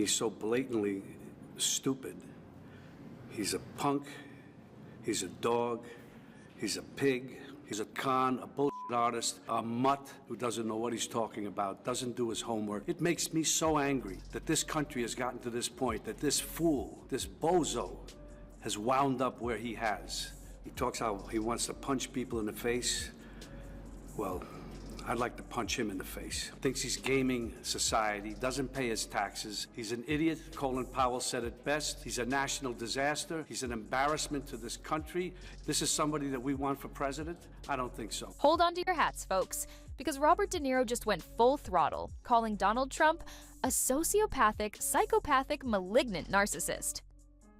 he's so blatantly stupid. He's a punk, he's a dog, he's a pig, he's a con, a bullshit artist, a mutt who doesn't know what he's talking about, doesn't do his homework. It makes me so angry that this country has gotten to this point, that this fool, this bozo, has wound up where he has. He talks how he wants to punch people in the face. Well, I'd like to punch him in the face. Thinks he's gaming society, doesn't pay his taxes. He's an idiot. Colin Powell said it best. He's a national disaster. He's an embarrassment to this country. This is somebody that we want for president? I don't think so. Hold on to your hats, folks, because Robert De Niro just went full throttle, calling Donald Trump a sociopathic, psychopathic, malignant narcissist.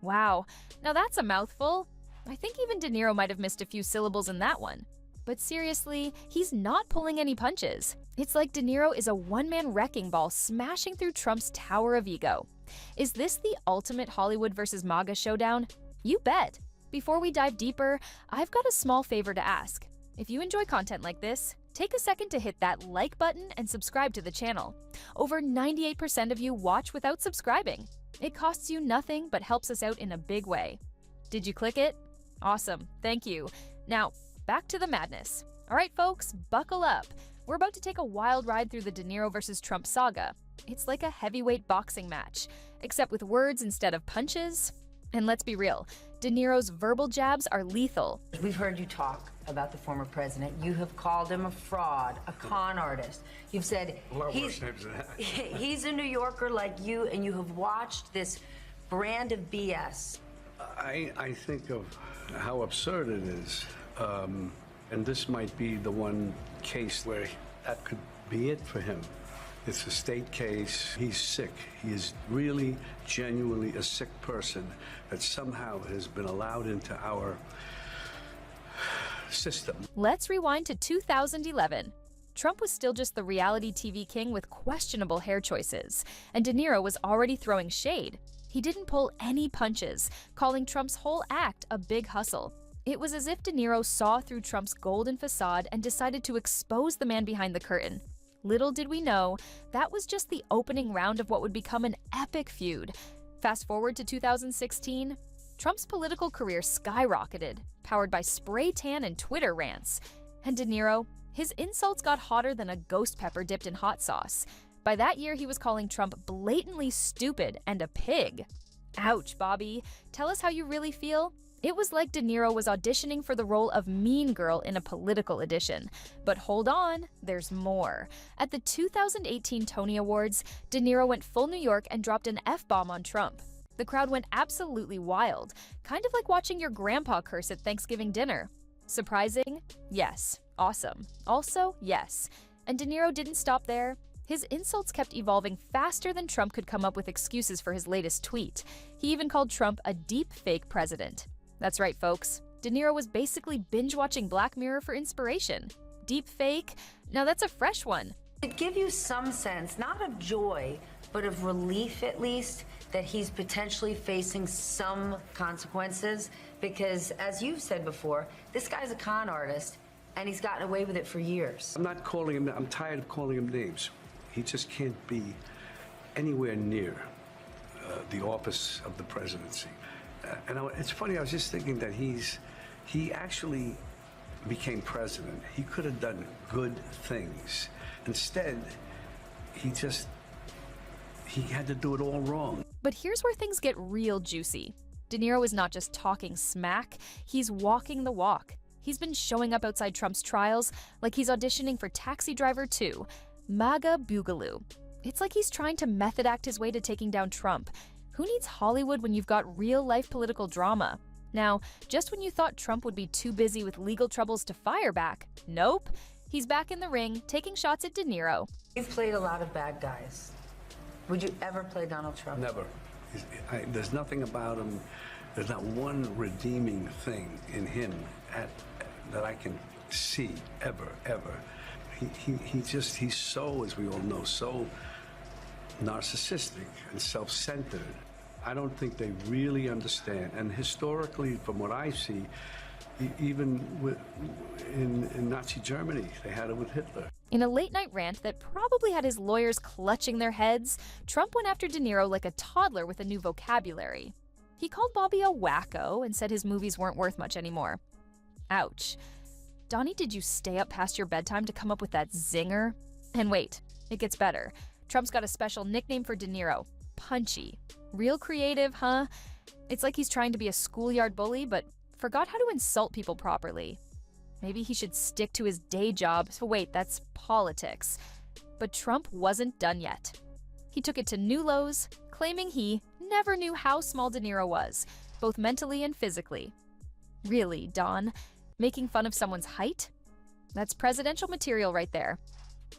Wow, now that's a mouthful. I think even De Niro might have missed a few syllables in that one. But seriously, he's not pulling any punches. It's like De Niro is a one-man wrecking ball smashing through Trump's tower of ego. Is this the ultimate Hollywood versus MAGA showdown? You bet! Before we dive deeper, I've got a small favor to ask. If you enjoy content like this, take a second to hit that like button and subscribe to the channel. Over 98% of you watch without subscribing. It costs you nothing but helps us out in a big way. Did you click it? Awesome, thank you. Now, back to the madness. All right, folks, buckle up. We're about to take a wild ride through the De Niro versus Trump saga. It's like a heavyweight boxing match, except with words instead of punches. And let's be real, De Niro's verbal jabs are lethal. We've heard you talk about the former president. You have called him a fraud, a con artist. You've said he's a New Yorker like you, and you have watched this brand of BS. I think of how absurd it is. And this might be the one case where that could be it for him. It's a state case. He's sick. He is really, genuinely a sick person that somehow has been allowed into our system. Let's rewind to 2011. Trump was still just the reality TV king with questionable hair choices, and De Niro was already throwing shade. He didn't pull any punches, calling Trump's whole act a big hustle. It was as if De Niro saw through Trump's golden facade and decided to expose the man behind the curtain. Little did we know, that was just the opening round of what would become an epic feud. Fast forward to 2016, Trump's political career skyrocketed, powered by spray tan and Twitter rants. And De Niro, his insults got hotter than a ghost pepper dipped in hot sauce. By that year, he was calling Trump blatantly stupid and a pig. Ouch, Bobby. Tell us how you really feel? It was like De Niro was auditioning for the role of Mean Girl in a political edition. But hold on, there's more. At the 2018 Tony Awards, De Niro went full New York and dropped an F-bomb on Trump. The crowd went absolutely wild, kind of like watching your grandpa curse at Thanksgiving dinner. Surprising? Yes. Awesome. Also, yes. And De Niro didn't stop there. His insults kept evolving faster than Trump could come up with excuses for his latest tweet. He even called Trump a deep fake president. That's right, folks. De Niro was basically binge-watching Black Mirror for inspiration. Deep fake? Now that's a fresh one. It give you some sense, not of joy, but of relief at least, that he's potentially facing some consequences, because as you've said before, this guy's a con artist and he's gotten away with it for years. I'm not calling him, I'm tired of calling him names. He just can't be anywhere near the office of the presidency. And it's funny, I was just thinking that he actually became president. He could have done good things. Instead, he had to do it all wrong. But here's where things get real juicy. De Niro is not just talking smack, he's walking the walk. He's been showing up outside Trump's trials like he's auditioning for Taxi Driver 2, MAGA Boogaloo. It's like he's trying to method act his way to taking down Trump. Who needs Hollywood when you've got real-life political drama? Now, just when you thought Trump would be too busy with legal troubles to fire back, nope. He's back in the ring, taking shots at De Niro. You've played a lot of bad guys. Would you ever play Donald Trump? Never. There's nothing about him, there's not one redeeming thing in him that I can see, ever. He's so, as we all know, so narcissistic and self-centered. I don't think they really understand. And historically, from what I see, Even in Nazi Germany, they had it with Hitler. In a late-night rant that probably had his lawyers clutching their heads, Trump went after De Niro like a toddler with a new vocabulary. He called Bobby a wacko and said his movies weren't worth much anymore. Ouch. Donnie, did you stay up past your bedtime to come up with that zinger? And wait, it gets better. Trump's got a special nickname for De Niro, Punchy. Real creative, huh? It's like he's trying to be a schoolyard bully, but forgot how to insult people properly. Maybe he should stick to his day job. So wait, that's politics. But Trump wasn't done yet. He took it to new lows, claiming he never knew how small De Niro was, both mentally and physically. Really, Don? Making fun of someone's height? That's presidential material right there.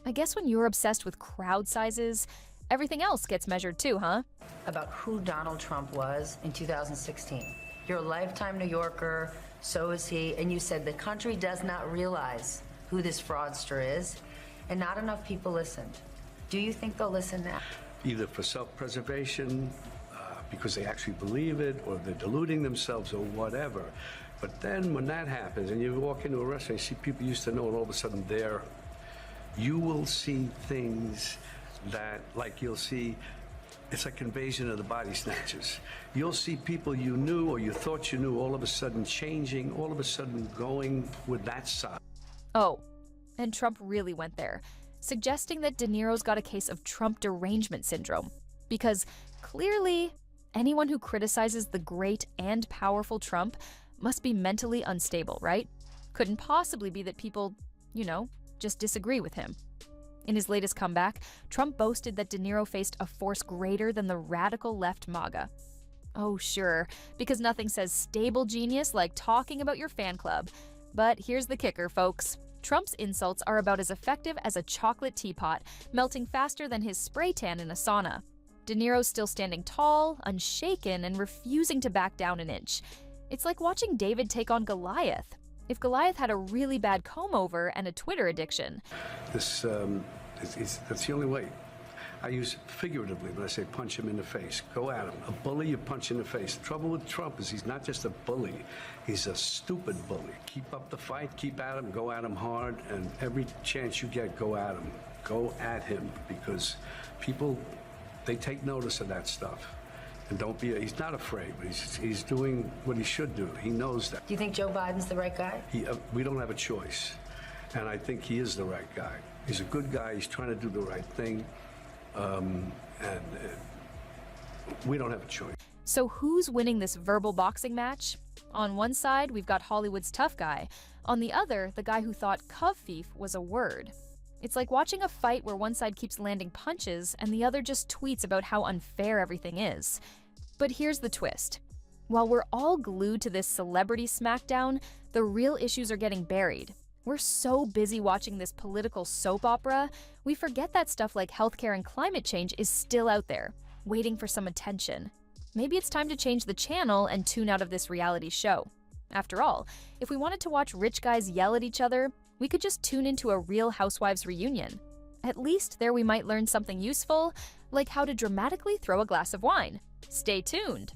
I guess when you're obsessed with crowd sizes, everything else gets measured too, huh? About who Donald Trump was in 2016. You're a lifetime New Yorker, so is he, and you said the country does not realize who this fraudster is, and not enough people listened. Do you think they'll listen now? Either for self-preservation, because they actually believe it, or they're deluding themselves, or whatever. But then when that happens, and you walk into a restaurant, you see people you used to know, and all of a sudden there, you will see things that, like you'll see, it's like invasion of the body snatchers. You'll see people you knew or you thought you knew all of a sudden changing, all of a sudden going with that side. Oh, and Trump really went there, suggesting that De Niro's got a case of Trump derangement syndrome. Because clearly, anyone who criticizes the great and powerful Trump must be mentally unstable, right? Couldn't possibly be that people, just disagree with him. In his latest comeback, Trump boasted that De Niro faced a force greater than the radical left MAGA. Oh, sure, because nothing says stable genius like talking about your fan club. But here's the kicker, folks. Trump's insults are about as effective as a chocolate teapot, melting faster than his spray tan in a sauna. De Niro's still standing tall, unshaken, and refusing to back down an inch. It's like watching David take on Goliath. If Goliath had a really bad comb-over and a Twitter addiction. That's the only way. I use it figuratively when I say punch him in the face. Go at him. A bully, you punch in the face. The trouble with Trump is he's not just a bully. He's a stupid bully. Keep up the fight, keep at him, go at him hard, and every chance you get, go at him. Go at him, because people, they take notice of that stuff. And he's not afraid, but he's doing what he should do. He knows that. Do you think Joe Biden's the right guy? We don't have a choice. And I think he is the right guy. He's a good guy. He's trying to do the right thing. We don't have a choice. So who's winning this verbal boxing match? On one side, we've got Hollywood's tough guy. On the other, the guy who thought "covfefe" was a word. It's like watching a fight where one side keeps landing punches and the other just tweets about how unfair everything is. But here's the twist. While we're all glued to this celebrity smackdown, the real issues are getting buried. We're so busy watching this political soap opera, we forget that stuff like healthcare and climate change is still out there, waiting for some attention. Maybe it's time to change the channel and tune out of this reality show. After all, if we wanted to watch rich guys yell at each other, we could just tune into a Real Housewives reunion. At least there we might learn something useful, like how to dramatically throw a glass of wine. Stay tuned!